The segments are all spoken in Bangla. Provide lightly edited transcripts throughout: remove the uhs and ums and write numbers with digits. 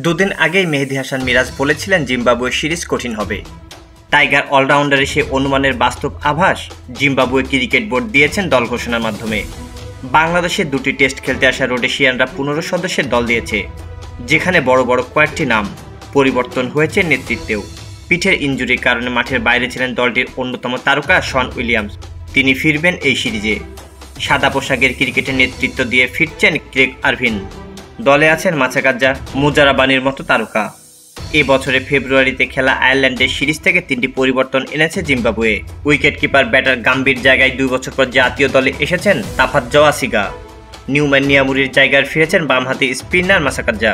দুদিন আগেই মেহেদী হাসান মিরাজ বলেছিলেন জিম্বাবুয়ে সিরিজ কঠিন হবে। টাইগার অলরাউন্ডারে সে অনুমানের বাস্তব আভাস জিম্বাবুয়ে ক্রিকেট বোর্ড দিয়েছেন দল ঘোষণার মাধ্যমে। বাংলাদেশে দুটি টেস্ট খেলতে আসা রোডেশিয়ানরা 15 সদস্যের দল দিয়েছে, যেখানে বড় বড় কয়েকটি নাম। পরিবর্তন হয়েছে নেতৃত্বেও। পিঠের ইনজুরির কারণে মাঠের বাইরে ছিলেন দলটির অন্যতম তারকা শন উইলিয়ামস। তিনি ফিরবেন এই সিরিজে। সাদা পোশাকের ক্রিকেটের নেতৃত্ব দিয়ে ফিরছেন ক্রেগ আরভিন। দলে আছেন মাচাকাজ্জা, মুজারাবানির মতো তারকা। এ বছরের ফেব্রুয়ারিতে খেলা আয়ারল্যান্ডের সিরিজ থেকে 3টি পরিবর্তন এনেছে Zimbabwe. Wicket keeper batter Gambhir জায়গায় 2 বছর পর জাতীয় দলে এসেছেন তাফাজ্জোয়া সিগা। নিউম্যান নিয়ামুরির জায়গায় ফিরেছেন বামহাতি স্পিনার মাচাকাজ্জা।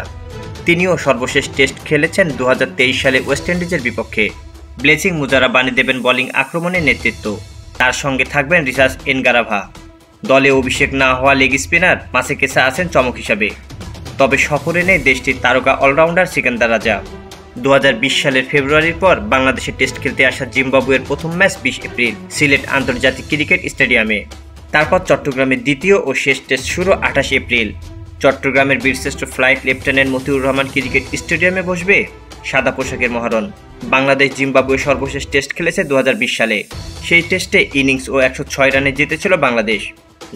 তিনিও সর্বশেষ টেস্ট খেলেছেন 2023 সালে ওয়েস্ট ইন্ডিজের বিপক্ষে। ব্লেসিং মুজারাবানি দেবেন বোলিং আক্রমণের নেতৃত্ব। তার সঙ্গে থাকবেন রিসাস এনগারাভা। দলে অভিষেক না হওয়া লেগ স্পিনার মাসেকেসা আছেন চমক হিসাবে। তবে সফরে নেই দেশটির তারকা অলরাউন্ডার সিকান্দার রাজা। 2020 সালের ফেব্রুয়ারির পর বাংলাদেশে টেস্ট খেলতে আসা জিম্বাবুয়ের প্রথম ম্যাচ 20 এপ্রিল সিলেট আন্তর্জাতিক ক্রিকেট স্টেডিয়ামে। তারপর চট্টগ্রামের দ্বিতীয় ও শেষ টেস্ট শুরু 28 এপ্রিল। চট্টগ্রামের বীরশ্রেষ্ঠ flight lieutenant Motiur Rahman cricket স্টেডিয়ামে বসবে সাদা পোশাকের মহারণ। বাংলাদেশ জিম্বাবুয়ে সর্বশেষ টেস্ট খেলেছে 2020 সালে। সেই টেস্টে ইনিংস ও 106 রানে জিতেছিল বাংলাদেশ।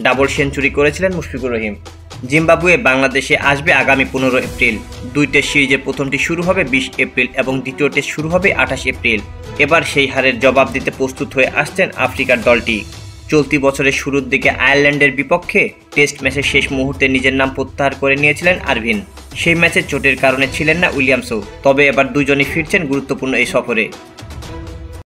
ডাবল সেঞ্চুরি করেছিলেন মুশফিকুর রহিম। জিম্বাবুয়ে বাংলাদেশে আসবে আগামী 15 এপ্রিল। 2 টেস্ট সিরিজের প্রথমটি শুরু হবে 20 এপ্রিল এবং দ্বিতীয় টেস্ট শুরু হবে 28 এপ্রিল। এবার সেই হারের জবাব দিতে প্রস্তুত হয়ে আসছেন আফ্রিকার দলটি। চলতি বছরের শুরুর দিকে আয়ারল্যান্ডের বিপক্ষে টেস্ট ম্যাচের শেষ মুহূর্তে নিজের নাম প্রত্যাহার করে নিয়েছিলেন আরভিন। সেই ম্যাচে চোটের কারণে ছিলেন না উইলিয়ামসও। তবে এবার দুজনই ফিরছেন গুরুত্বপূর্ণ এই সফরে।